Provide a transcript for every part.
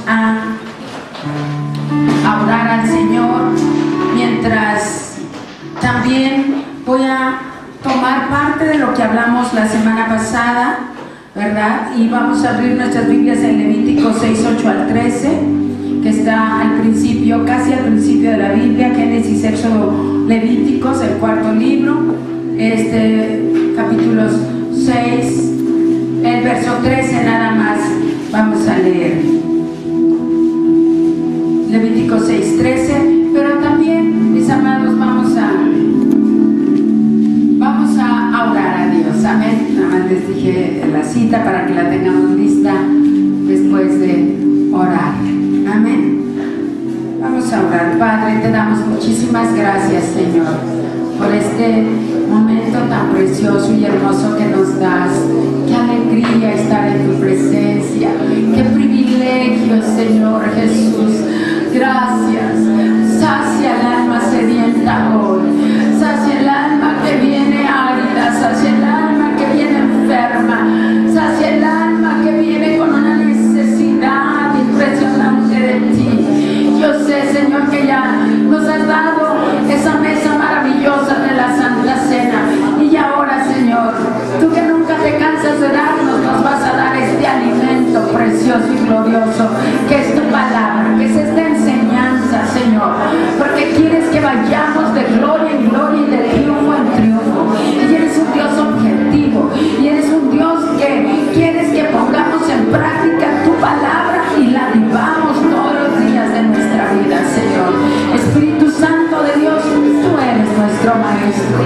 a orar al Señor, mientras también voy a tomar parte de lo que hablamos la semana pasada, ¿verdad? Y vamos a abrir nuestras Biblias en Levítico 6, 8 al 13, que está al principio, casi al principio de la Biblia, Génesis, Éxodo, Levíticos, el cuarto libro, capítulos 6, el verso 13 nada más vamos a leer. Levítico 6, 13, pero también, mis amados, vamos a orar a Dios, amén. Nada más les dije la cita para que la tengamos lista después de orar, amén. Vamos a orar. Padre, te damos muchísimas gracias, Señor, por este momento tan precioso y hermoso que nos das. Qué alegría estar en tu presencia, qué privilegio, Señor Jesús. Gracias. Sacia el alma sedienta hoy, sacia el alma que viene árida, sacia el alma que viene enferma, sacia el alma que viene con una necesidad impresionante de ti. Yo sé, Señor, que ya nos has dado esa mesa maravillosa de la Santa Cena, y ahora, Señor, tú que nunca te cansas de darnos, nos vas a dar este alimento precioso y glorioso que es tu palabra, que es esta enseñanza, Señor, porque quieres que vayamos de gloria en gloria y de triunfo en triunfo, y eres un Dios objetivo, y eres un Dios que quieres que pongamos en práctica tu palabra y la vivamos todos los días de nuestra vida, Señor. Espíritu Santo de Dios, tú eres nuestro Maestro,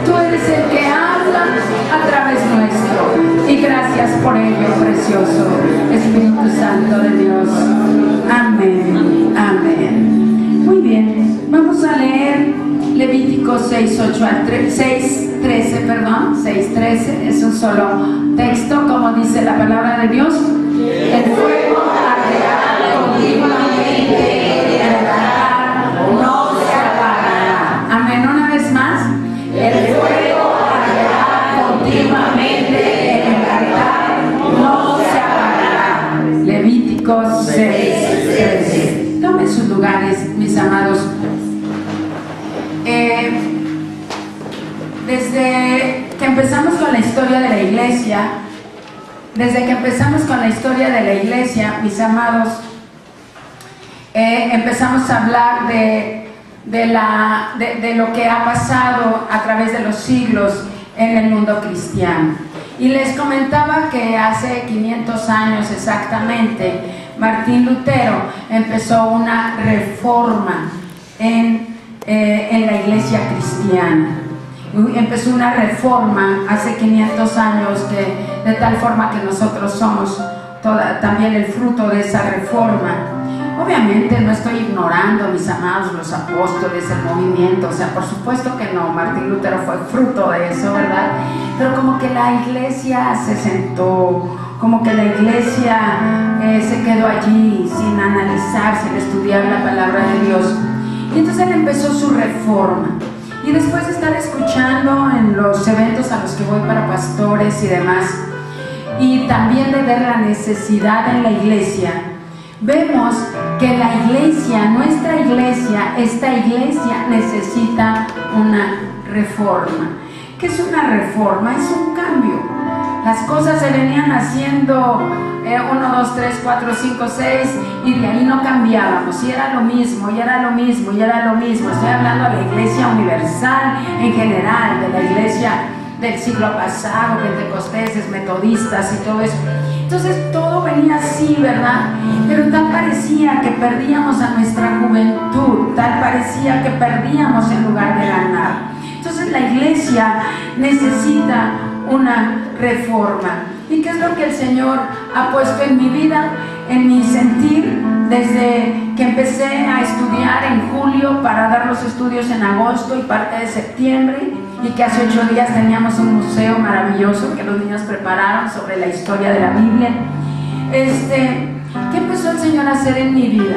tú eres el que habla a través nuestro, y gracias por ello, precioso Espíritu Santo de Dios. Amén, amén. Muy bien, vamos a leer Levítico 6, 8 al 6, 13, es un solo texto, como dice la palabra de Dios. El fuego arderá continuamente en el altar, no se apagará. Amén, una vez más. El fuego arderá continuamente en el altar, no se apagará. Levítico 6, 13. Tomen sus lugares, mis amados. Desde que empezamos con la historia de la iglesia, mis amados, empezamos a hablar de lo que ha pasado a través de los siglos en el mundo cristiano. Y les comentaba que hace 500 años exactamente, Martín Lutero empezó una reforma en la iglesia cristiana. Empezó una reforma hace 500 años, de tal forma que nosotros somos también el fruto de esa reforma. Obviamente no estoy ignorando, mis amados, los apóstoles, el movimiento, o sea, por supuesto que no, Martín Lutero fue fruto de eso, ¿verdad? Pero como que la iglesia se sentó, como que la iglesia se quedó allí sin analizar, sin estudiar la palabra de Dios. Y entonces él empezó su reforma. Y después de estar escuchando en los eventos a los que voy para pastores y demás, y también de ver la necesidad en la iglesia, vemos que la iglesia, nuestra iglesia, esta iglesia necesita una reforma. ¿Qué es una reforma? Es un cambio. Las cosas se venían haciendo 1, 2, 3, 4, 5, 6, y de ahí no cambiábamos, y era lo mismo, y era lo mismo, y era lo mismo. Estoy hablando de la iglesia universal en general, de la iglesia del siglo pasado, pentecosteses, metodistas y todo eso. Entonces todo venía así, ¿verdad? Pero tal parecía que perdíamos a nuestra juventud, tal parecía que perdíamos en lugar de ganar. Entonces la iglesia necesita una reforma. ¿Y qué es lo que el Señor ha puesto en mi vida, en mi sentir, desde que empecé a estudiar en julio para dar los estudios en agosto y parte de septiembre, y que hace 8 días teníamos un museo maravilloso que los niños prepararon sobre la historia de la Biblia? ¿Qué empezó el Señor a hacer en mi vida?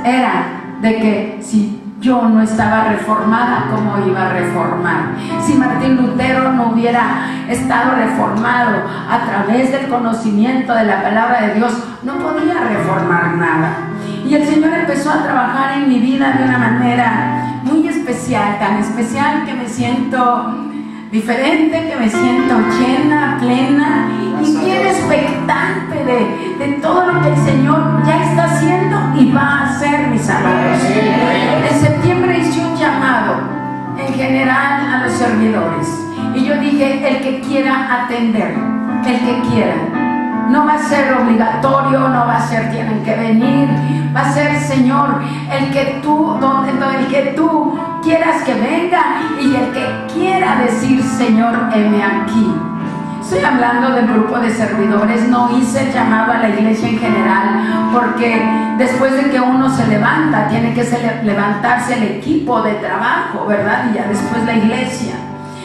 Era de que si yo no estaba reformada, ¿cómo iba a reformar? Si Martín Lutero no hubiera estado reformado a través del conocimiento de la palabra de Dios, no podía reformar nada. Y el Señor empezó a trabajar en mi vida de una manera muy especial, tan especial que me siento diferente, que me siento llena, plena y bien expectante de todo lo que el Señor ya está haciendo y va a hacer, mis amados. En septiembre hice un llamado en general a los servidores y yo dije: el que quiera atender, el que quiera. No va a ser obligatorio, no va a ser tienen que venir, va a ser, Señor, el que tú quieras que venga y el que quiera decir: Señor, heme aquí. Estoy hablando del grupo de servidores, no hice el llamado a la iglesia en general, porque después de que uno se levanta, tiene que levantarse el equipo de trabajo, ¿verdad? Y ya después la iglesia.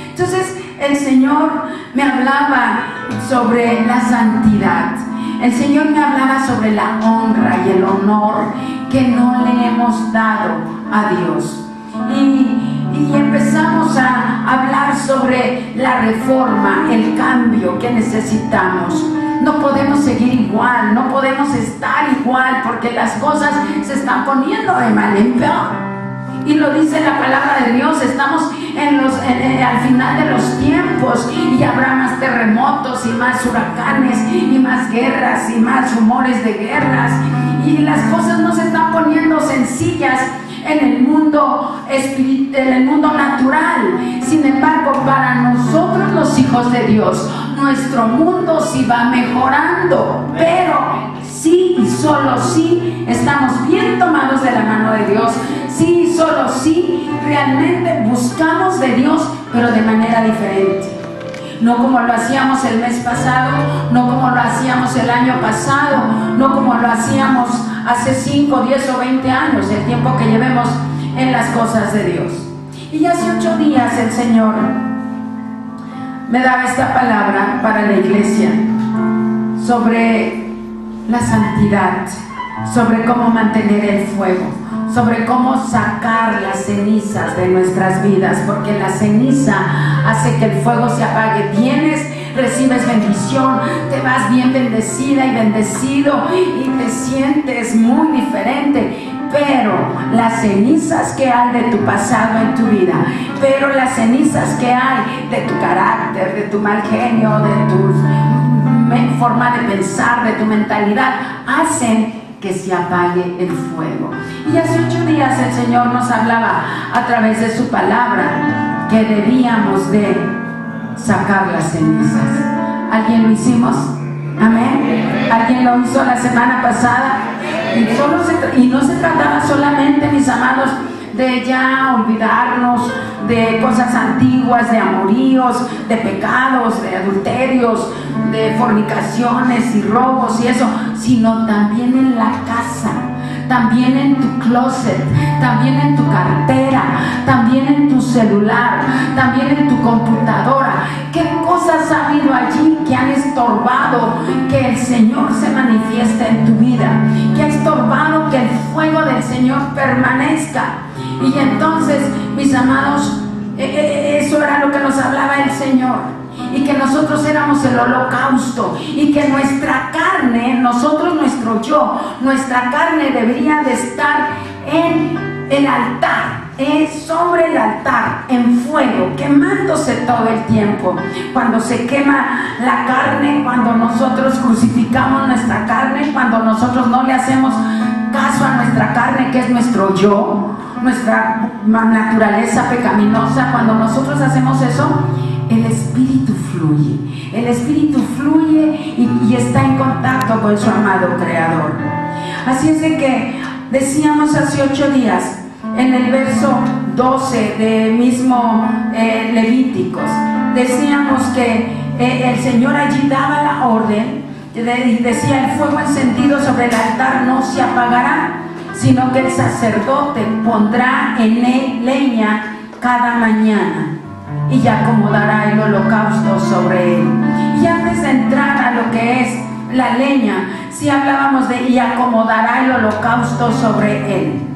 Entonces, el Señor me hablaba sobre la santidad. El Señor me hablaba sobre la honra y el honor que no le hemos dado a Dios. Y empezamos a hablar sobre la reforma, el cambio que necesitamos. No podemos seguir igual, no podemos estar igual, porque las cosas se están poniendo de mal en peor. Y lo dice la palabra de Dios, estamos al final de los tiempos y habrá más terremotos y más huracanes y más guerras y más rumores de guerras, y las cosas no se están poniendo sencillas en el mundo espiritual, en el mundo natural. Sin embargo, para nosotros los hijos de Dios, nuestro mundo sí va mejorando, pero sí y solo sí estamos bien tomados de la mano de Dios. Sí y solo sí realmente buscamos de Dios, pero de manera diferente. No como lo hacíamos el mes pasado, no como lo hacíamos el año pasado, no como lo hacíamos hace 5, 10 o 20 años, el tiempo que llevemos en las cosas de Dios. Y hace 8 días el Señor me daba esta palabra para la iglesia sobre la santidad, sobre cómo mantener el fuego, sobre cómo sacar las cenizas de nuestras vidas, porque la ceniza hace que el fuego se apague. Vienes, recibes bendición, te vas bien bendecida y bendecido y te sientes muy diferente, pero las cenizas que hay de tu pasado en tu vida, pero las cenizas que hay de tu carácter, de tu mal genio, de tu forma de pensar, de tu mentalidad, hacen que se apague el fuego. Y hace 8 días el Señor nos hablaba a través de su palabra que debíamos de sacar las cenizas. ¿Alguien lo hicimos? Amén. ¿Alguien lo hizo la semana pasada? Y no se trataba solamente, mis amados, de ya olvidarnos de cosas antiguas, de amoríos, de pecados, de adulterios, de fornicaciones y robos y eso, sino también en la casa, también en tu closet, también en tu cartera, también en tu celular, también en tu computadora. ¿Qué cosas ha habido allí que han estorbado que el Señor se manifieste en tu vida? Que ha estorbado que el fuego del Señor permanezca. Y entonces, mis amados, eso era lo que nos hablaba el Señor, y que nosotros éramos el holocausto, y que nuestra carne, nosotros, nuestro yo, nuestra carne debería de estar en el altar, sobre el altar, en fuego, quemándose todo el tiempo. Cuando se quema la carne, cuando nosotros crucificamos nuestra carne, cuando nosotros no le hacemos caso a nuestra carne, que es nuestro yo, nuestra naturaleza pecaminosa, cuando nosotros hacemos eso, el Espíritu fluye. El Espíritu fluye y está en contacto con su amado Creador. Así es de que decíamos hace 8 días, en el verso 12 de mismo Levíticos, decíamos que el Señor allí daba la orden, decía: el fuego encendido sobre el altar no se apagará, sino que el sacerdote pondrá en él leña cada mañana y acomodará el holocausto sobre él. Y antes de entrar a lo que es la leña, si hablábamos de y acomodará el holocausto sobre él.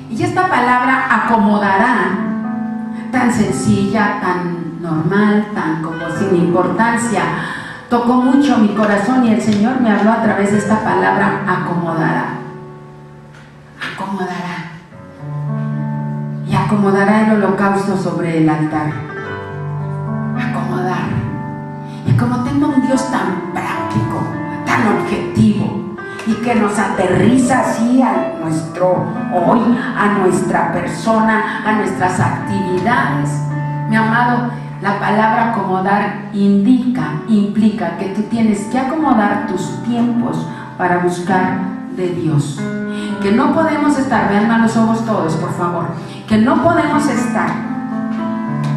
Y esta palabra acomodará, tan sencilla, tan normal, tan como sin importancia, tocó mucho mi corazón y el Señor me habló a través de esta palabra, acomodará. Acomodará. Y acomodará el holocausto sobre el altar. Acomodar. Y como tengo un Dios tan práctico, tan objetivo, y que nos aterriza así a nuestro hoy, a nuestra persona, a nuestras actividades, mi amado, la palabra acomodar implica que tú tienes que acomodar tus tiempos para buscar de Dios. Que no podemos estar, vean a los ojos todos, por favor, que no podemos estar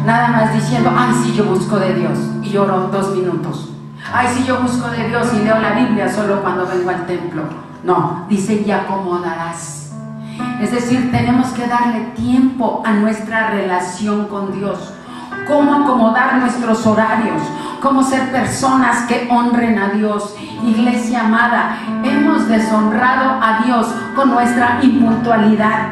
nada más diciendo, ay, sí, yo busco de Dios y oro 2 minutos. Ay, sí, yo busco de Dios y leo la Biblia solo cuando vengo al templo. No, dice, y acomodarás. Es decir, tenemos que darle tiempo a nuestra relación con Dios. Cómo acomodar nuestros horarios, cómo ser personas que honren a Dios. Iglesia amada, hemos deshonrado a Dios con nuestra impuntualidad.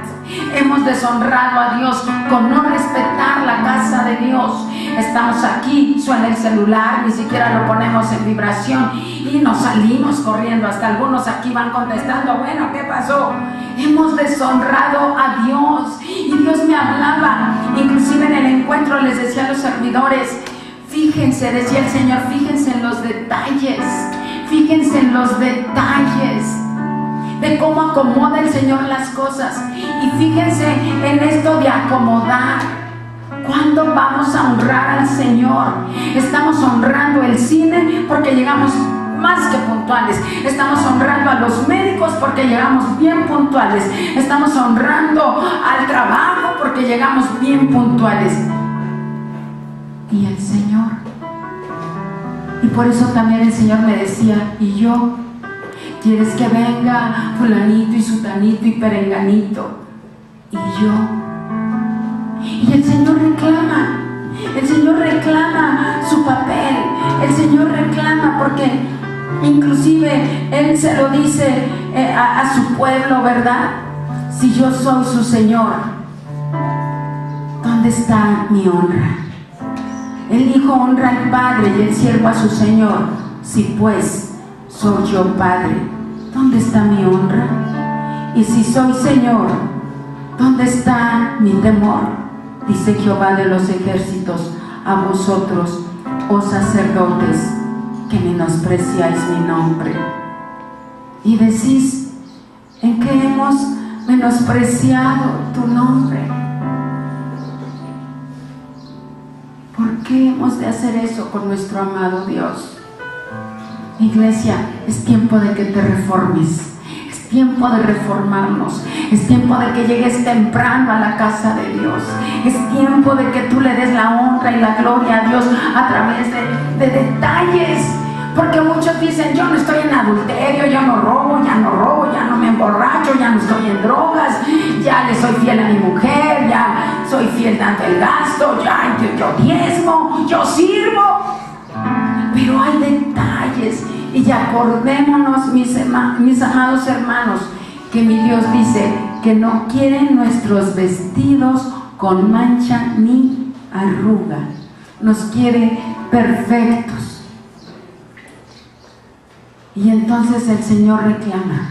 Hemos deshonrado a Dios con no respetar la casa de Dios. Estamos aquí, suena el celular, ni siquiera lo ponemos en vibración y nos salimos corriendo. Hasta algunos aquí van contestando, bueno, ¿qué pasó? Hemos deshonrado a Dios. Y Dios me hablaba, inclusive en el encuentro les decía a los servidores, fíjense, decía el Señor, fíjense en los detalles. Fíjense en los detalles de cómo acomoda el Señor las cosas. Y fíjense en esto de acomodar. ¿Cuándo vamos a honrar al Señor? Estamos honrando el cine porque llegamos más que puntuales. Estamos honrando a los médicos porque llegamos bien puntuales. Estamos honrando al trabajo porque llegamos bien puntuales. ¿Y el Señor? Y por eso también el Señor me decía, ¿y yo? ¿Quieres que venga fulanito y sutanito y perenganito? ¿Y yo? Y el Señor reclama su papel. El Señor reclama porque inclusive Él se lo dice a su pueblo, ¿verdad? Si yo soy su Señor, ¿dónde está mi honra? Él dijo, honra al Padre y el siervo a su Señor. Si pues soy yo Padre, ¿dónde está mi honra? Y si soy Señor, ¿dónde está mi temor? Dice Jehová de los ejércitos a vosotros, oh sacerdotes, que menospreciáis mi nombre. Y decís, ¿en qué hemos menospreciado tu nombre? ¿Por qué hemos de hacer eso con nuestro amado Dios? Iglesia, es tiempo de que te reformes. Es tiempo de reformarnos. Es tiempo de que llegues temprano a la casa de Dios. Es tiempo de que tú le des la honra y la gloria a Dios a través de detalles. Porque muchos dicen, yo no estoy en adulterio, yo no robo, ya no me emborracho, ya no estoy en drogas, ya le soy fiel a mi mujer, ya soy fiel dando el gasto, ya yo diezmo, yo sirvo. Pero hay detalles. Y acordémonos, mis amados hermanos, que mi Dios dice que no quiere nuestros vestidos con mancha ni arruga. Nos quiere perfectos. Y entonces el Señor reclama,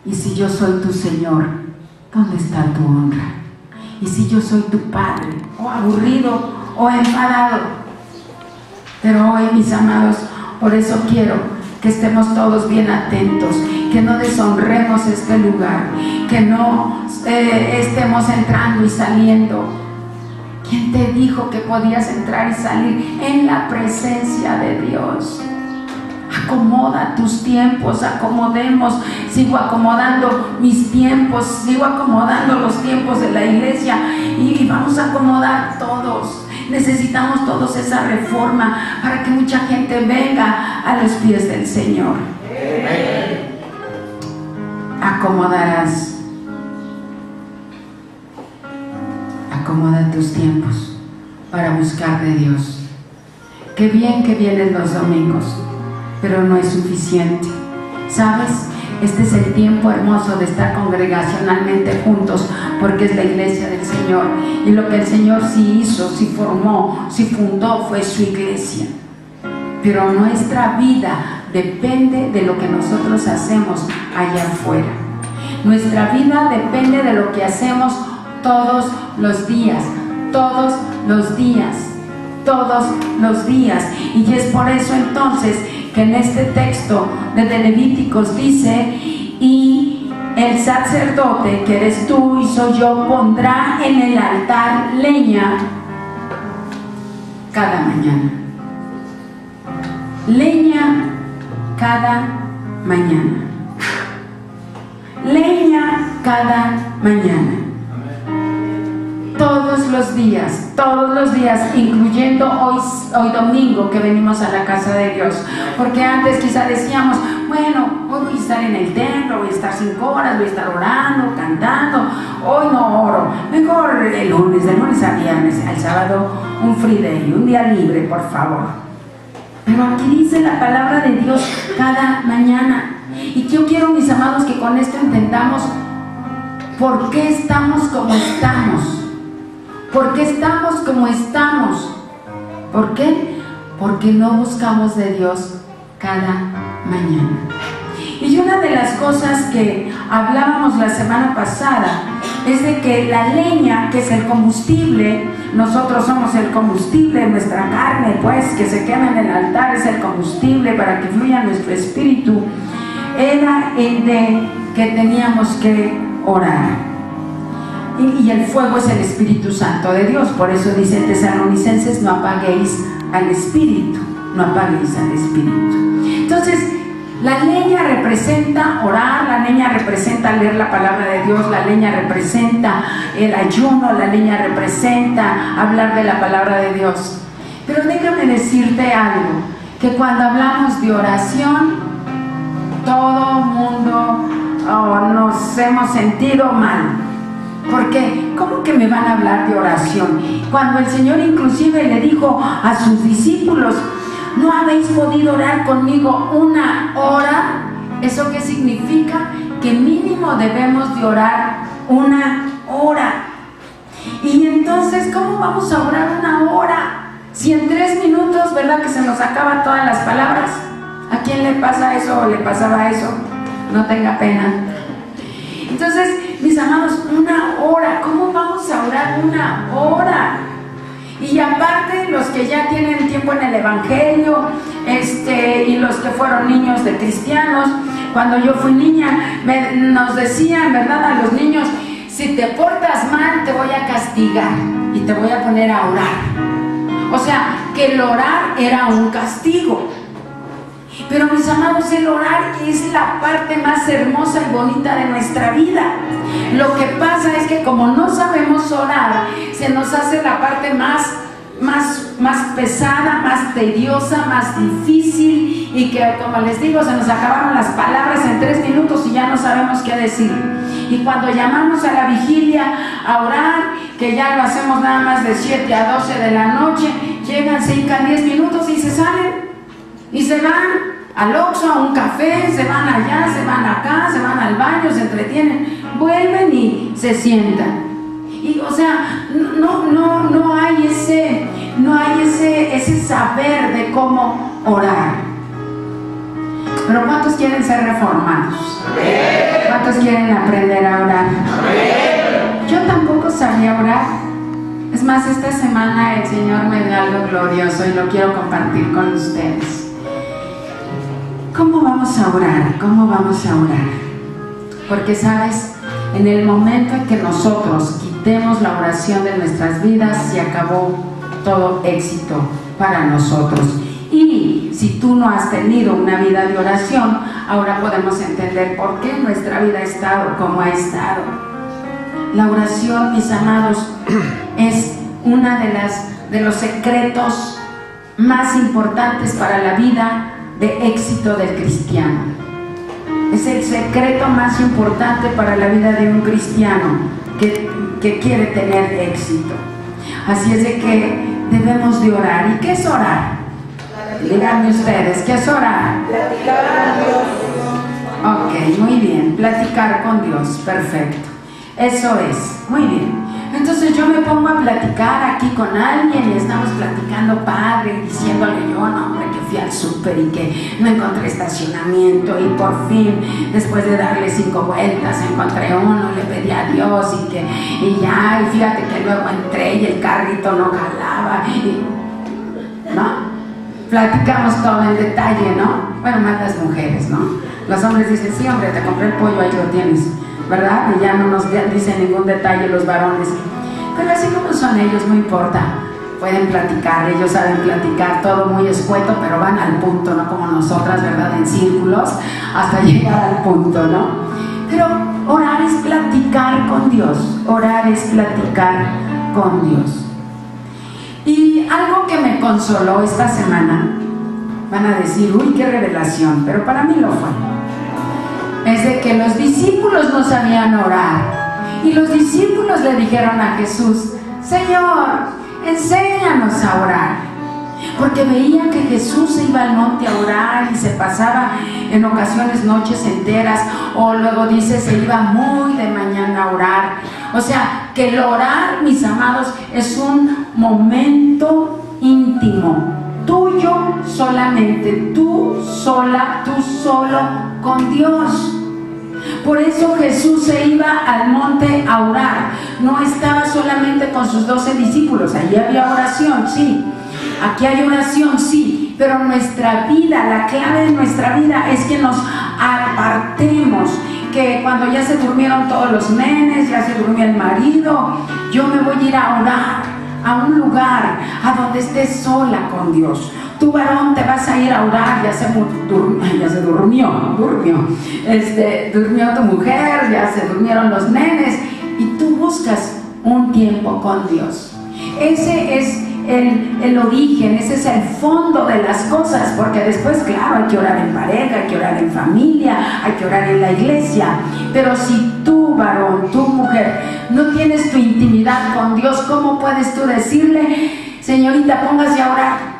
y si yo soy tu Señor, ¿dónde está tu honra? Y si yo soy tu Padre, o aburrido, o enfadado. Pero hoy, mis amados, por eso quiero que estemos todos bien atentos, que no deshonremos este lugar, que no estemos entrando y saliendo. ¿Quién te dijo que podías entrar y salir en la presencia de Dios? Acomoda tus tiempos, acomodemos. Sigo acomodando mis tiempos, sigo acomodando los tiempos de la iglesia y vamos a acomodar todos. Necesitamos todos esa reforma para que mucha gente venga a los pies del Señor. Amén. Acomodarás. Acomoda tus tiempos para buscar de Dios. Qué bien que vienen los domingos, pero no es suficiente. ¿Sabes? Este es el tiempo hermoso de estar congregacionalmente juntos, porque es la iglesia del Señor. Y lo que el Señor sí hizo, sí formó, sí fundó, fue su iglesia. Pero nuestra vida depende de lo que nosotros hacemos allá afuera. Nuestra vida depende de lo que hacemos todos los días, todos los días, todos los días. Y es por eso entonces que en este texto de Levíticos dice: y el sacerdote, que eres tú y soy yo, pondrá en el altar leña cada mañana. Leña cada mañana. Leña cada mañana. Todos los días, incluyendo hoy domingo que venimos a la casa de Dios. Porque antes quizá decíamos: bueno, hoy voy a estar en el templo, voy a estar 5 horas, voy a estar orando, cantando. Hoy no oro, mejor el lunes, de lunes a viernes, el sábado un free day, un día libre, por favor. Pero aquí dice la palabra de Dios: cada mañana. Y yo quiero, mis amados, que con esto entendamos por qué estamos como estamos. ¿Por qué estamos como estamos? ¿Por qué? Porque no buscamos de Dios cada mañana. Y una de las cosas que hablábamos la semana pasada es de que la leña, que es el combustible, nosotros somos el combustible, nuestra carne, pues, que se quema en el altar, es el combustible para que fluya nuestro espíritu. Era el de que teníamos que orar. Y el fuego es el Espíritu Santo de Dios. Por eso dice en Tesalonicenses: no apaguéis al Espíritu, no apaguéis al Espíritu. Entonces, la leña representa orar, la leña representa leer la palabra de Dios, la leña representa el ayuno, la leña representa hablar de la palabra de Dios. Pero déjame decirte algo, que cuando hablamos de oración, todo mundo nos hemos sentido mal. Porque, ¿cómo que me van a hablar de oración? Cuando el Señor inclusive le dijo a sus discípulos: ¿no habéis podido orar conmigo 1 hora? ¿Eso qué significa? Que mínimo debemos de orar 1 hora. Y entonces, ¿cómo vamos a orar 1 hora? Si en 3 minutos, ¿verdad que se nos acaban todas las palabras? ¿A quién le pasa eso o le pasaba eso? No tenga pena. Entonces, mis amados, 1 hora. ¿Cómo vamos a orar 1 hora? Y aparte, los que ya tienen tiempo en el Evangelio, y los que fueron niños de cristianos, cuando yo fui niña, nos decían, ¿verdad?, a los niños: si te portas mal, te voy a castigar y te voy a poner a orar. O sea, que el orar era un castigo. Pero, mis amados, el orar es la parte más hermosa y bonita de nuestra vida. Lo que pasa es que como no sabemos orar, se nos hace la parte más pesada, más tediosa, más difícil, y que, como les digo, se nos acabaron las palabras en 3 minutos y ya no sabemos qué decir. Y cuando llamamos a la vigilia a orar, que ya lo hacemos nada más de 7 a 12 de la noche, llegan 5 a 10 minutos y se salen. Y se van al Oxxo a un café, se van allá, se van acá, se van al baño, se entretienen, vuelven y se sientan. Y, o sea, no hay ese saber de cómo orar. Pero ¿cuántos quieren ser reformados? ¿Cuántos quieren aprender a orar? Yo tampoco sabía orar. Es más, esta semana el Señor me dio algo glorioso y lo quiero compartir con ustedes. ¿Cómo vamos a orar? ¿Cómo vamos a orar? Porque, ¿sabes? En el momento en que nosotros quitemos la oración de nuestras vidas, se acabó todo éxito para nosotros. Y si tú no has tenido una vida de oración, ahora podemos entender por qué nuestra vida ha estado como ha estado. La oración, mis amados, es una de los secretos más importantes para la vida de éxito del cristiano. Es el secreto más importante para la vida de un cristiano que quiere tener éxito. Así es de que debemos de orar. ¿Y qué es orar? Díganme ustedes, ¿qué es orar? Platicar a Dios. Ok, Ok, muy bien, platicar con Dios, perfecto. Eso es, muy bien. Entonces yo me pongo a platicar aquí con alguien y estamos platicando padre, diciéndole yo, no hombre, que fui al súper y que no encontré estacionamiento y por fin, después de darle 5 vueltas, encontré uno, le pedí a Dios y ya, y fíjate que luego entré y el carrito no jalaba, ¿no? Platicamos todo en detalle, ¿no? Bueno, más las mujeres, ¿no? Los hombres dicen, sí hombre, te compré el pollo, ahí lo tienes, ¿verdad? Y ya no nos dicen ningún detalle los varones. Pero así como son ellos, no importa. Pueden platicar, ellos saben platicar, todo muy escueto, pero van al punto, no como nosotras, ¿verdad? En círculos, hasta llegar al punto, ¿no? Pero orar es platicar con Dios, orar es platicar con Dios. Y algo que me consoló esta semana, van a decir, uy, qué revelación, pero para mí lo fue. Es de que los discípulos no sabían orar. Y los discípulos le dijeron a Jesús, Señor, enséñanos a orar. Porque veían que Jesús se iba al monte a orar y se pasaba en ocasiones noches enteras, o luego dice, se iba muy de mañana a orar. O sea, que el orar, mis amados, es un momento íntimo, tuyo solamente, tú sola, tú solo con Dios. Por eso Jesús se iba al monte a orar. No estaba solamente con sus 12 discípulos. Allí había oración, sí. Aquí hay oración, sí. Pero nuestra vida, la clave de nuestra vida es que nos apartemos. Que cuando ya se durmieron todos los nenes, ya se durmió el marido, yo me voy a ir a orar a un lugar a donde estés sola con Dios. Tu varón te vas a ir a orar, ya se durmió, durmió tu mujer, ya se durmieron los nenes y tú buscas un tiempo con Dios. Ese es el origen, ese es el fondo de las cosas, porque después, claro, hay que orar en pareja, hay que orar en familia, hay que orar en la iglesia, pero si tú, varón, tu mujer, no tienes tu intimidad con Dios, ¿cómo puedes tú decirle, señorita, póngase a orar?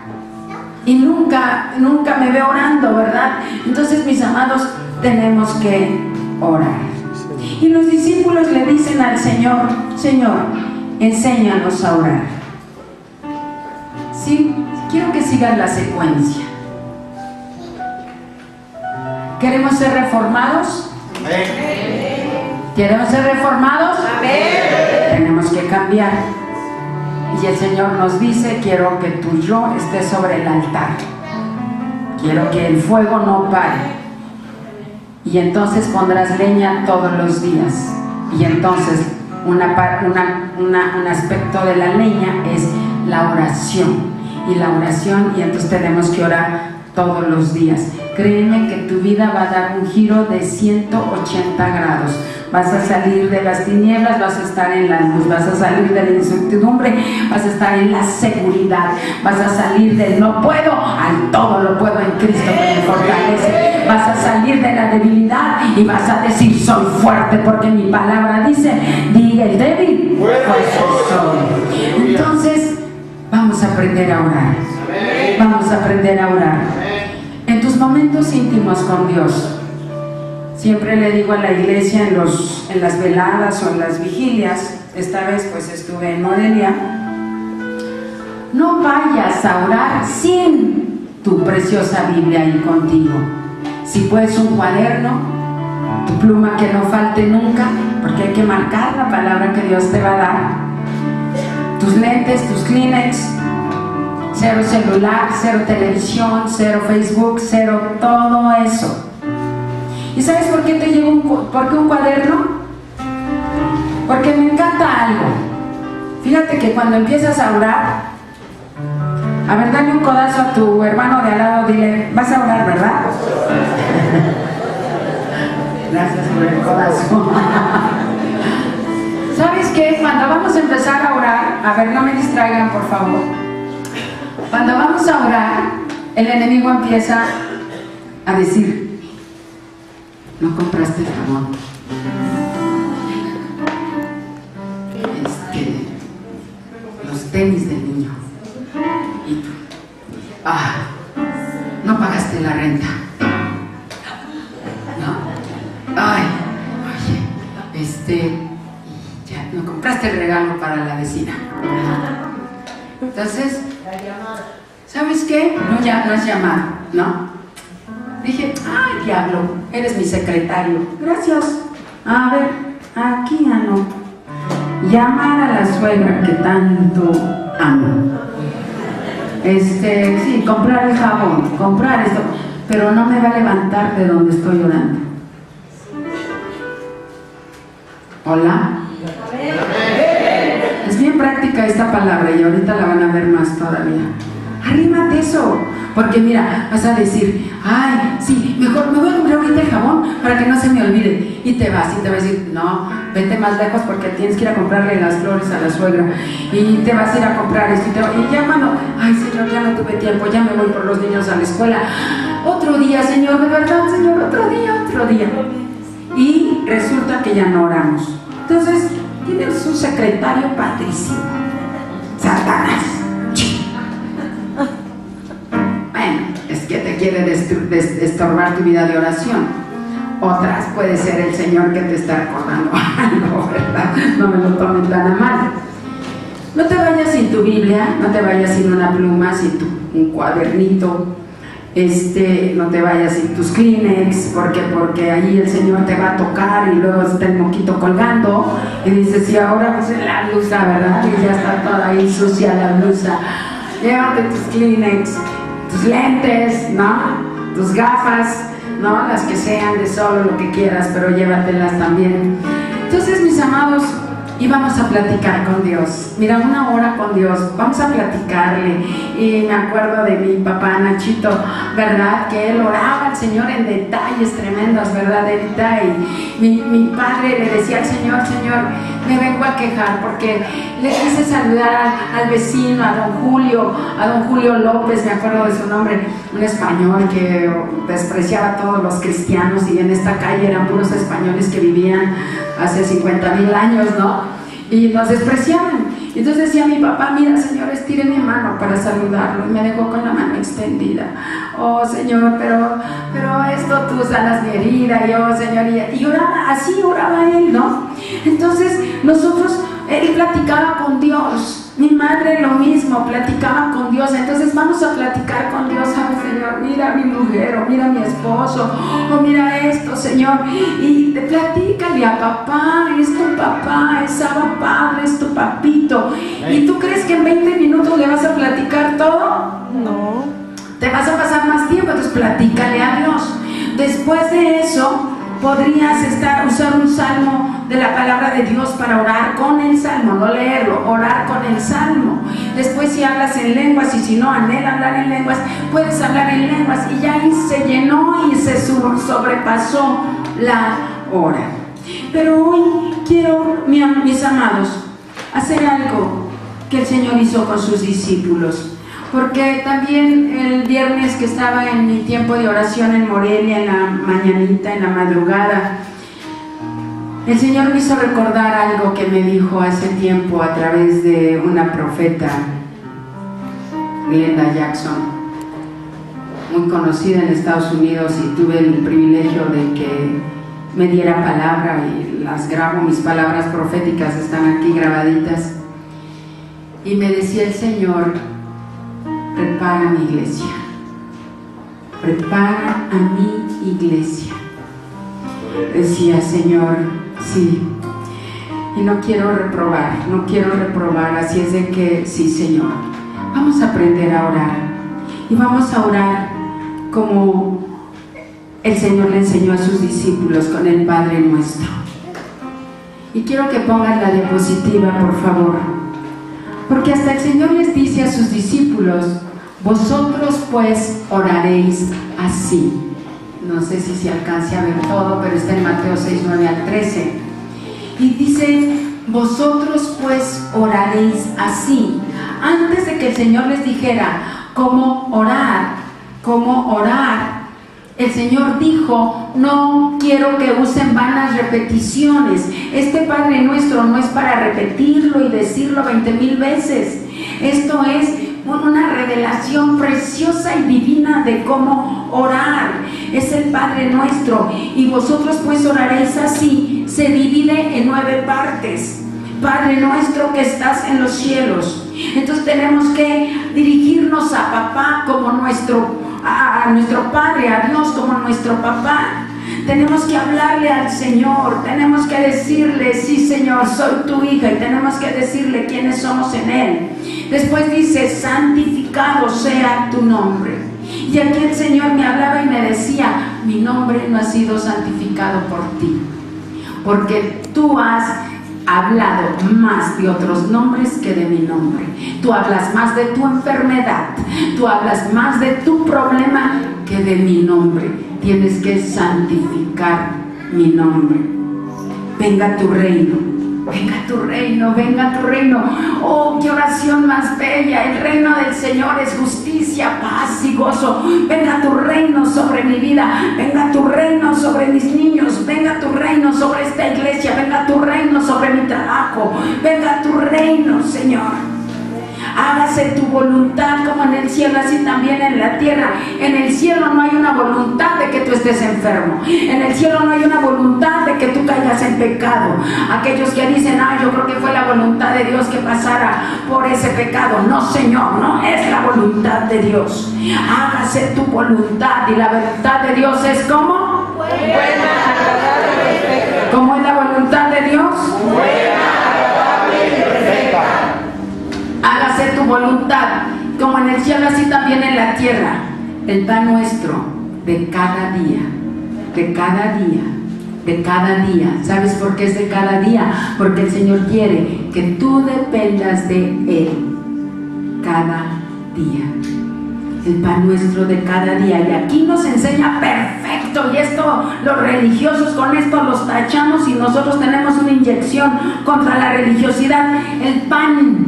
Y nunca me veo orando, ¿verdad? Entonces, mis amados, tenemos que orar. Y los discípulos le dicen al Señor, Señor, enséñanos a orar. Sí, quiero que sigan la secuencia. ¿Queremos ser reformados? ¿Queremos ser reformados? Tenemos que cambiar. Y el Señor nos dice, quiero que tu yo esté sobre el altar. Quiero que el fuego no pare. Y entonces pondrás leña todos los días. Y entonces un aspecto de la leña es la oración. Y la oración, y entonces tenemos que orar todos los días. Créeme que tu vida va a dar un giro de 180 grados. Vas a salir de las tinieblas, vas a estar en la luz, vas a salir de la incertidumbre, vas a estar en la seguridad, vas a salir del no puedo al todo lo puedo en Cristo que me fortalece. Vas a salir de la debilidad y vas a decir soy fuerte porque mi palabra dice, diga el débil, fuerte soy. Entonces vamos a aprender a orar. Vamos a aprender a orar. En tus momentos íntimos con Dios, siempre le digo a la iglesia en las veladas o en las vigilias, esta vez pues estuve en Morelia, no vayas a orar sin tu preciosa Biblia ahí contigo. Si puedes un cuaderno, tu pluma que no falte nunca, porque hay que marcar la palabra que Dios te va a dar, tus lentes, tus Kleenex, cero celular, cero televisión, cero Facebook, cero todo eso. ¿Y sabes por qué te llevo por qué un cuaderno? Porque me encanta algo. Fíjate que cuando empiezas a orar, a ver, dale un codazo a tu hermano de al lado, dile, vas a orar, ¿verdad? Gracias por el codazo. ¿Sabes qué? Cuando vamos a empezar a orar, a ver, no me distraigan, por favor. Cuando vamos a orar, el enemigo empieza a decir, no compraste jabón, los tenis del niño, y tú, no pagaste la renta, ya no compraste el regalo para la vecina. Entonces, ¿sabes qué? No, ya no es llamar, ¿no? Dije, ay, diablo, eres mi secretario. Gracias. A ver, aquí no. Llamar a la suegra que tanto amo. Sí, comprar el jabón, comprar esto, pero no me va a levantar de donde estoy orando. Hola. Es bien práctica esta palabra y ahorita la van a ver más todavía. Arrímate eso, porque mira, vas a decir, ay, sí, mejor me voy a comprar ahorita el jabón para que no se me olvide. Y te vas a decir, no, vete más lejos porque tienes que ir a comprarle las flores a la suegra. Y te vas a ir a comprar esto. Y ya cuando, ay, Señor, ya no tuve tiempo, ya me voy por los niños a la escuela. Otro día, Señor, de verdad, Señor, otro día. Y resulta que ya no oramos. Entonces, tienes un secretario padrísimo, Satanás. Bueno, es que te quiere estorbar tu vida de oración. Otras puede ser el Señor que te está recordando algo, ¿verdad? No me lo tomen tan a mal. No te vayas sin tu Biblia, no te vayas sin una pluma, sin un cuadernito. No te vayas sin tus Kleenex, porque ahí el Señor te va a tocar y luego está el moquito colgando y dices, y ahora puse la blusa, ¿verdad? Y ya está toda ahí sucia la blusa. Llévate tus Kleenex, tus lentes, ¿no? Tus gafas, ¿no? Las que sean de sol, lo que quieras, pero llévatelas también. Entonces, mis amados, íbamos a platicar con Dios. Mira, una hora con Dios, vamos a platicarle. Y me acuerdo de mi papá Nachito, ¿verdad? Que él oraba al Señor en detalles tremendos, ¿verdad, Edita? Y mi padre le decía al Señor, Señor, me vengo a quejar porque le quise saludar al vecino, a don Julio López, me acuerdo de su nombre, un español que despreciaba a todos los cristianos y en esta calle eran puros españoles que vivían hace 50,000 años, ¿no? Y nos despreciaban. Entonces decía mi papá, mira, Señor, estire mi mano para saludarlo. Y me dejó con la mano extendida. Oh, Señor, pero esto tú sanas mi herida. Y oh, Señor, y oraba, así oraba él, ¿no? Entonces nosotros, él platicaba con Dios. Mi madre lo mismo, platicaba con Dios. Entonces vamos a platicar con Dios. Ay, Señor, mira a mi mujer, o mira a mi esposo, o mira esto, Señor. Y te platícale a papá, es tu papá, es Abba Padre, es tu papito. ¿Y tú crees que en 20 minutos le vas a platicar todo? No. Te vas a pasar más tiempo, entonces platícale a Dios. Después de eso, podrías usar un salmo de la palabra de Dios para orar con el salmo, no leerlo, orar con el salmo. Después, si hablas en lenguas y si no anhela hablar en lenguas, puedes hablar en lenguas. Y ya ahí se llenó y se sobrepasó la hora. Pero hoy quiero, mis amados, hacer algo que el Señor hizo con sus discípulos. Porque también el viernes que estaba en mi tiempo de oración en Morelia, en la mañanita, en la madrugada, el Señor me hizo recordar algo que me dijo hace tiempo a través de una profeta, Glenda Jackson, muy conocida en Estados Unidos, y tuve el privilegio de que me diera palabra y las grabo, mis palabras proféticas están aquí grabaditas. Y me decía el Señor, prepara mi iglesia, prepara a mi iglesia. Decía, Señor, sí, y no quiero reprobar, así es de que sí, Señor, vamos a aprender a orar, y vamos a orar como el Señor le enseñó a sus discípulos con el Padre Nuestro. Y quiero que pongan la diapositiva, por favor, porque hasta el Señor les dice a sus discípulos, vosotros pues oraréis así. No sé si se alcance a ver todo, pero está en Mateo 6, 9 al 13. Y dice, vosotros pues oraréis así. Antes de que el Señor les dijera cómo orar, el Señor dijo, no quiero que usen vanas repeticiones. Este Padre Nuestro no es para repetirlo y decirlo 20,000 veces. Esto es una revelación preciosa y divina de cómo orar. Es el Padre Nuestro, y vosotros pues oraréis así. Se divide en 9 partes. Padre nuestro que estás en los cielos. Entonces tenemos que dirigirnos a papá como a nuestro Padre, a Dios como nuestro papá. Tenemos que hablarle al Señor, tenemos que decirle: sí, Señor, soy tu hija, y tenemos que decirle quiénes somos en Él. Después dice: santificado sea tu nombre. Y aquí el Señor me hablaba y me decía: mi nombre no ha sido santificado por ti, porque tú has hablado más de otros nombres que de mi nombre. Tú hablas más de tu enfermedad, tú hablas más de tu problema que de mi nombre. Tienes que santificar mi nombre. Venga tu reino, venga tu reino, venga tu reino. Oh, qué oración más bella. El reino del Señor es justicia, paz y gozo. Venga tu reino sobre mi vida, venga tu reino sobre mis niños, venga tu reino sobre esta iglesia, venga tu reino sobre mi trabajo, venga tu reino, Señor. Hágase tu voluntad como en el cielo, así también en la tierra. En el cielo no hay una voluntad de que tú estés enfermo. En el cielo no hay una voluntad de que tú caigas en pecado. Aquellos que dicen: yo creo que fue la voluntad de Dios que pasara por ese pecado. No, Señor, no es la voluntad de Dios. Hágase tu voluntad, y la voluntad de Dios es como buena, agradable y perfecta. ¿Cómo es la voluntad de Dios? Buena, agradable y perfecta. Hágase tu voluntad, como en el cielo, así también en la tierra. El pan nuestro de cada día, de cada día, de cada día. ¿Sabes por qué es de cada día? Porque el Señor quiere que tú dependas de Él cada día. El pan nuestro de cada día. Y aquí nos enseña perfecto, y esto los religiosos con esto los tachamos, y nosotros tenemos una inyección contra la religiosidad. El pan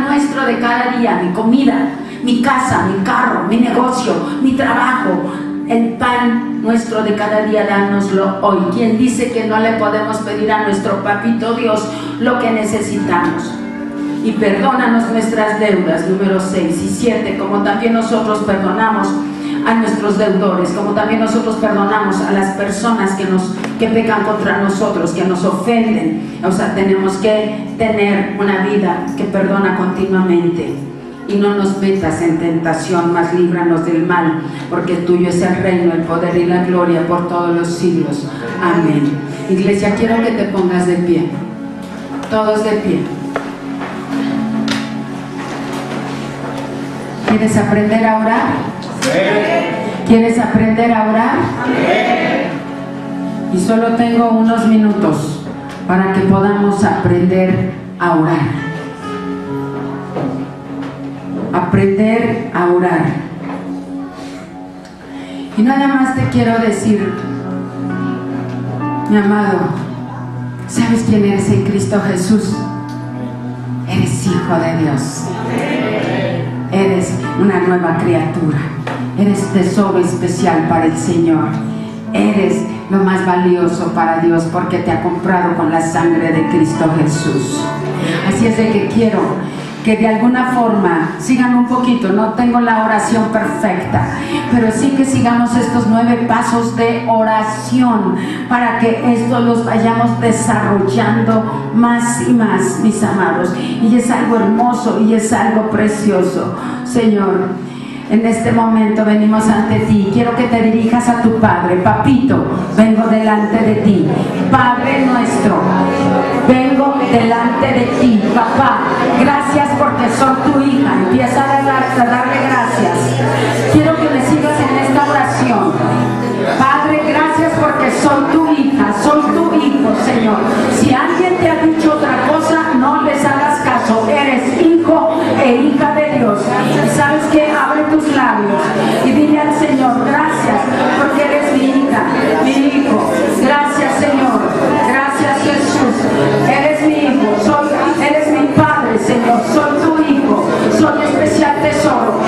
nuestro de cada día, mi comida, mi casa, mi carro, mi negocio, mi trabajo. El pan nuestro de cada día, dánoslo hoy. ¿Quién dice que no le podemos pedir a nuestro papito Dios lo que necesitamos? Y perdónanos nuestras deudas, número 6 y 7, como también nosotros perdonamos a nuestros deudores, como también nosotros perdonamos a las personas que pecan contra nosotros, que nos ofenden. O sea, tenemos que tener una vida que perdona continuamente. Y no nos metas en tentación, mas líbranos del mal, porque tuyo es el reino, el poder y la gloria por todos los siglos. Amén. Iglesia, quiero que te pongas de pie, todos de pie. ¿Quieres aprender a orar? ¿Quieres aprender a orar? Y solo tengo unos minutos para que podamos aprender a orar. Aprender a orar. Y nada más te quiero decir, mi amado, ¿sabes quién eres en Cristo Jesús? Eres hijo de Dios. Eres una nueva criatura. Eres tesoro especial para el Señor. Eres lo más valioso para Dios, porque te ha comprado con la sangre de Cristo Jesús. Así es de que quiero que de alguna forma sigan un poquito. No tengo la oración perfecta, pero sí que sigamos estos 9 pasos de oración, para que esto los vayamos desarrollando más y más, mis amados. Y es algo hermoso y es algo precioso. Señor, en este momento venimos ante ti. Quiero que te dirijas a tu Padre. Papito, vengo delante de ti. Padre nuestro, vengo delante de ti. Papá, gracias porque soy tu hija. Empieza a darle gracias. Quiero que me sigas en esta oración. Padre, gracias porque soy tu hija, soy tu hijo, Señor. Si alguien te ha dicho otra cosa, no les hagas caso. Eres hijo e hija de Dios. Y sabes que abre tus labios y dile al Señor: gracias porque eres mi hija, mi hijo. Gracias, Señor. Gracias, Jesús. Eres mi hijo, eres mi Padre, Señor. Soy tu hijo, soy especial tesoro.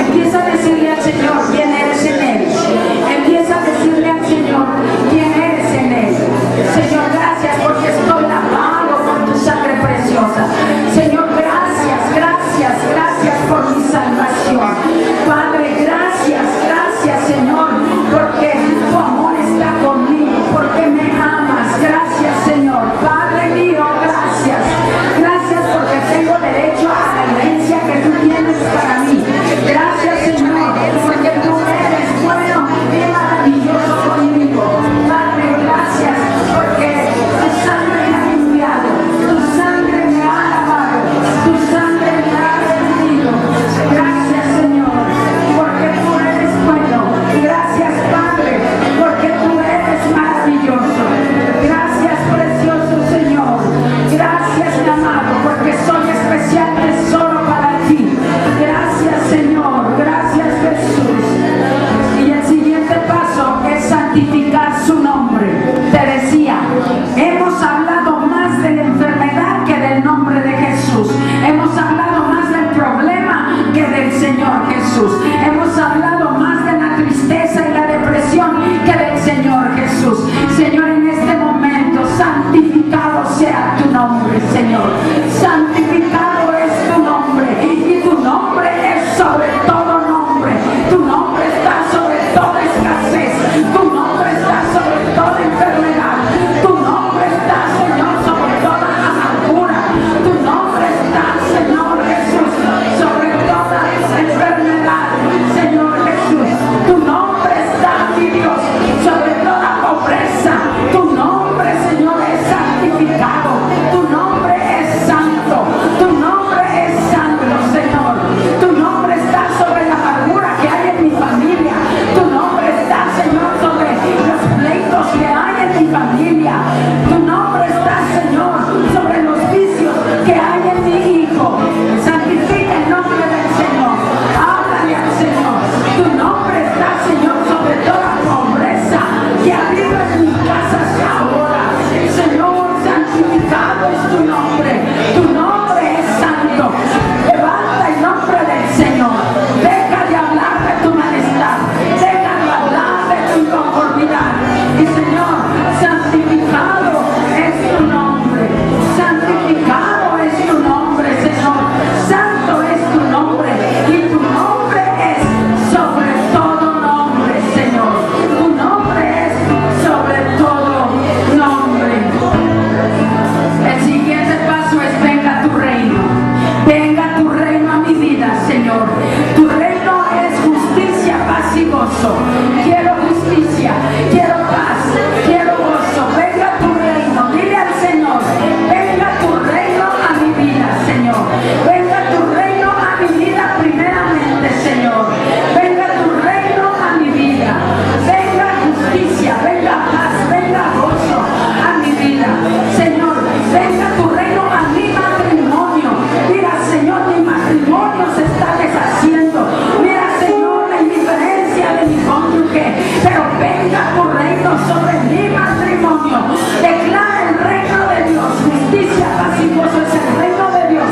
testimonio. Declara el reino de Dios. Justicia, paz y gozo es el reino de Dios.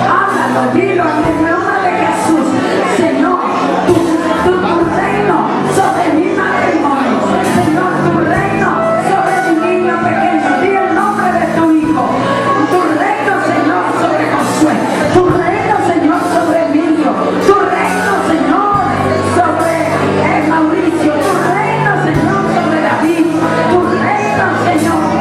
Háblalo, dilo en el nombre de Jesús. Señor, tu reino sobre mi matrimonio. Señor, tu reino sobre mi niño pequeño. Di el nombre de tu hijo. Tu reino, Señor, sobre Josué. Tu reino, Señor, sobre Emilio. Tu reino, Señor, sobre Mauricio. Tu reino, Señor, sobre David. Tu reino, Señor,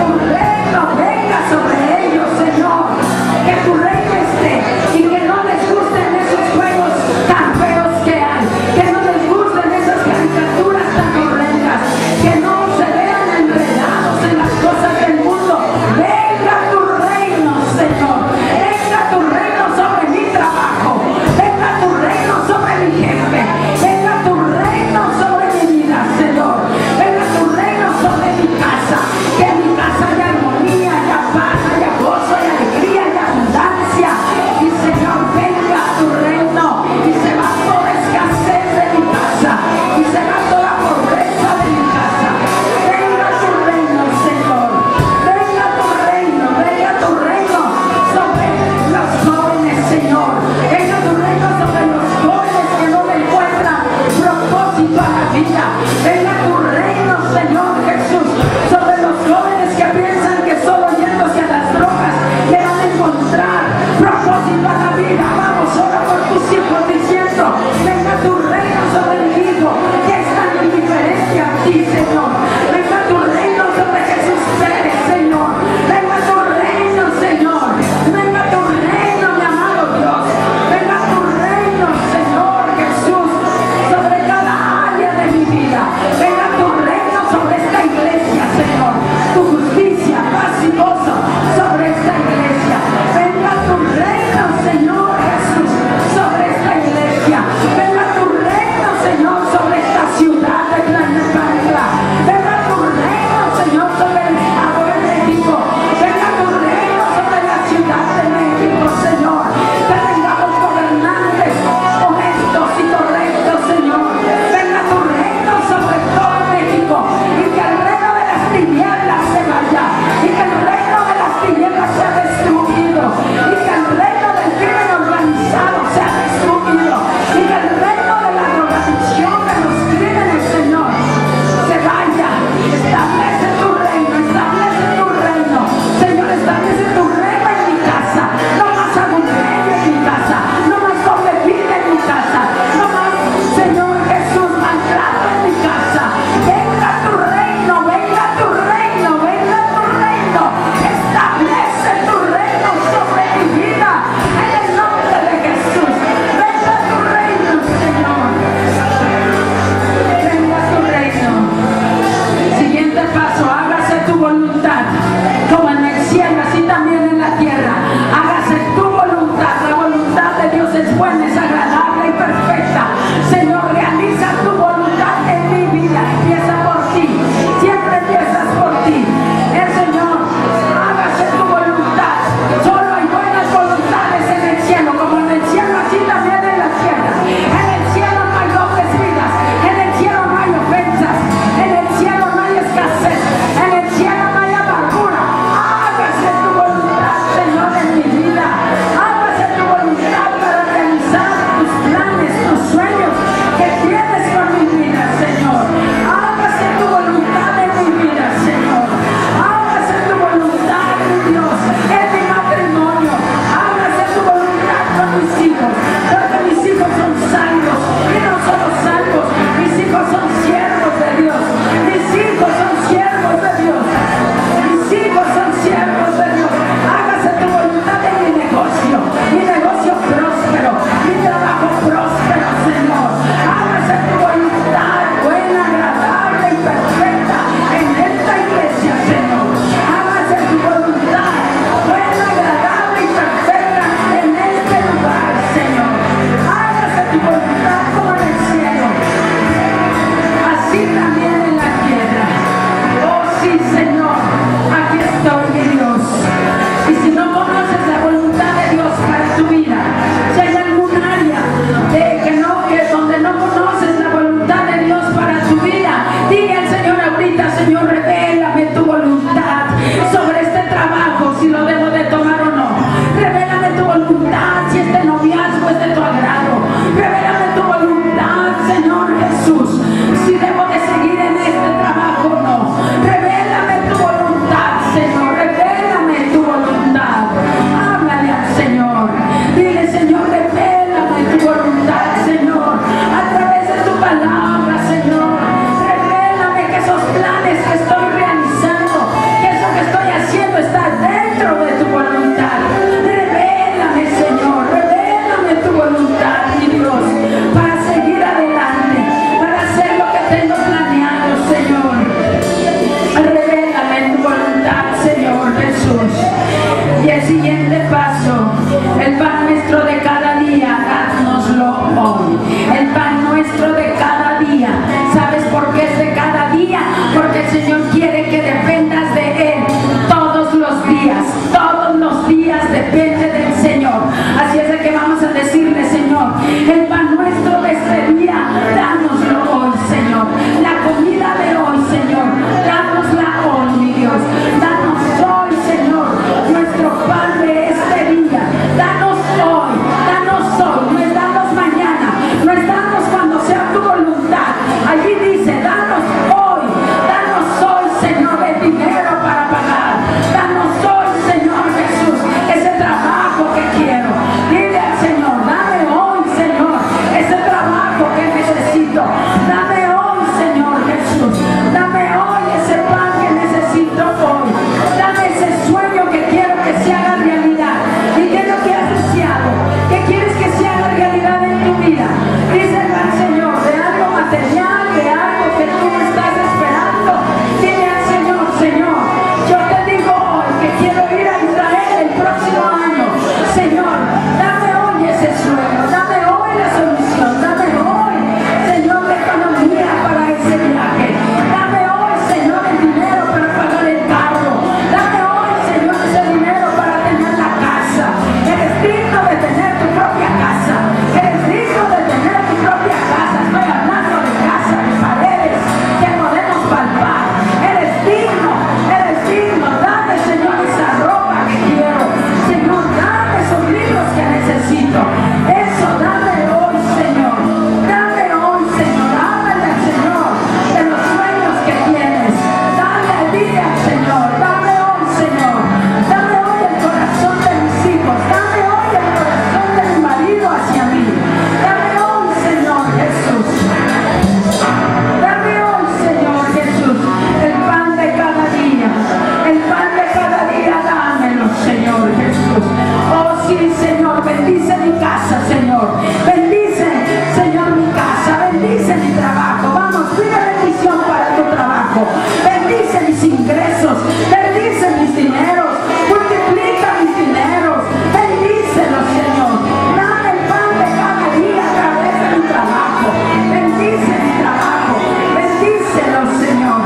bendice mis ingresos, bendice mis dineros, multiplica mis dineros, bendícelos, Señor. Dame el pan de cada día a través de mi trabajo, bendice mi trabajo, bendícelos, Señor.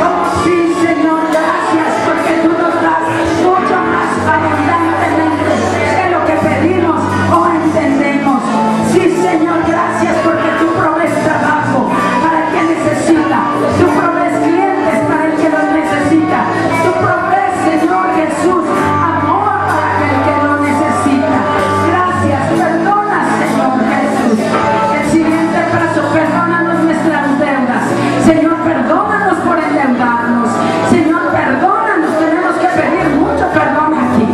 Oh sí, Señor, gracias porque tú nos das mucho más abundantemente de lo que pedimos o entendemos. Sí, Señor, gracias porque tú provees trabajo para el que necesita, tú provees clientes para el que los necesita, tú provees, Señor Jesús, amor para el que lo necesita. Gracias, perdona, Señor Jesús. El siguiente paso, perdónanos nuestras deudas. Señor, perdónanos por endeudarnos. Señor, perdónanos, tenemos que pedir mucho perdón aquí.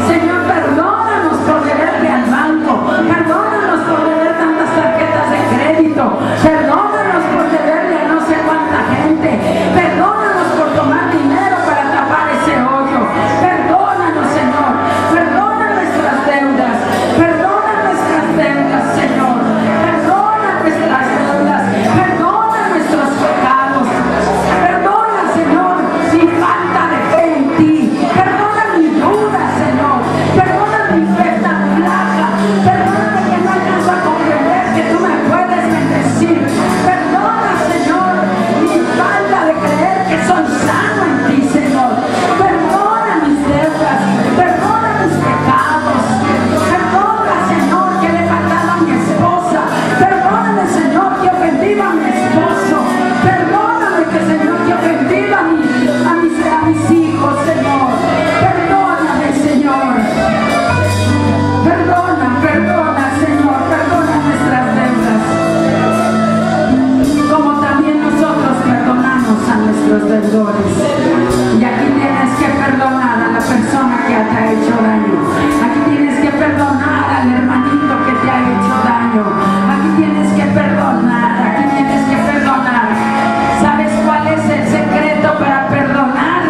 Señor, perdónanos por deberle al banco, perdónanos por deber tantas tarjetas de crédito, perdónanos por deberle a no sé cuánta gente, perdónanos por tomar dinero para tapar ese hoyo, perdónanos, Señor, perdona nuestras deudas, Señor, perdona nuestras deudas, perdona nuestros pecados, perdona, Señor, mi falta de fe en ti, perdona mi duda, Señor, perdona mi fe tan flaca, perdóname que no alcanzo a comprender que tú me puedes bendecir, perdona, Señor, mi falta de creer que soy sano en ti, Señor, perdona mis deudas, perdona mis pecados, perdona, Señor, que le he faltado a mi esposa, perdóname, Señor, que he ofendido a mi esposo, perdóname que, Señor, que he ofendido a mis hijos, Señor, perdóname, Señor, perdona, Señor, perdona nuestras deudas, como también nosotros perdonamos a nuestros deudores. Y aquí tienes que perdonar a la persona que te ha hecho daño, aquí tienes que perdonar al hermanito que te ha hecho daño, aquí tienes que perdonar, aquí tienes que perdonar. ¿Sabes cuál es el secreto para perdonar?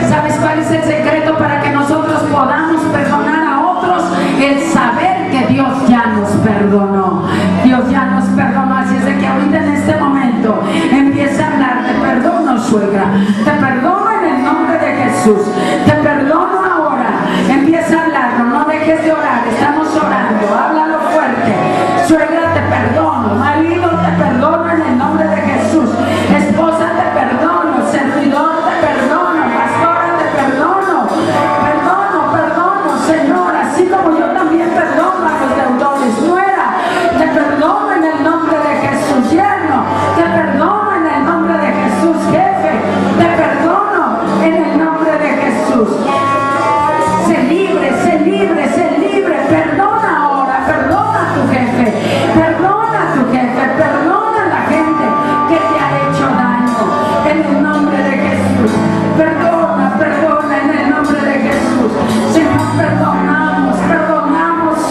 ¿Sabes cuál es el secreto para que nosotros podamos perdonar a otros? El saber que Dios ya nos perdonó. Dios ya nos perdonó, así es de que ahorita en este momento empieza a hablar: te perdono, suegra, te perdono en el nombre de Jesús, te perdono ahora. Empieza a hablarlo, no dejes de orar, estamos orando, háblalo fuerte. Suegra, te perdono, marido, te perdono en el nombre de Jesús, esposa, te perdono, servidor, te perdono, pastora, te perdono, Señor, así como yo también perdono a los deudores. Nuera, te perdono en el nombre de Jesús. Yerno, te perdono en el nombre de Jesús. Jefe, te perdono en el nombre de Jesús. Sé libre, perdona ahora, perdona a tu jefe, perdona a la gente que te ha hecho daño, en el nombre de Jesús. Perdona en el nombre de Jesús. Señor, perdonamos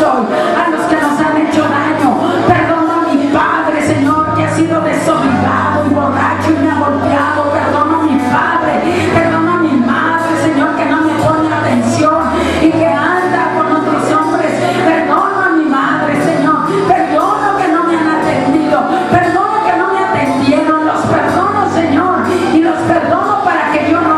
hoy a los que nos han hecho daño. Perdona a mi padre, Señor, que ha sido desobligado y borracho y me ha golpeado. Perdona a mi padre, perdona a mi madre, Señor, que no me pone atención y que anda con otros hombres. Perdona a mi madre, Señor, perdono que no me han atendido, perdono que no me atendieron, los perdono, Señor, y los perdono para que yo no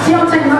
oración, Señor.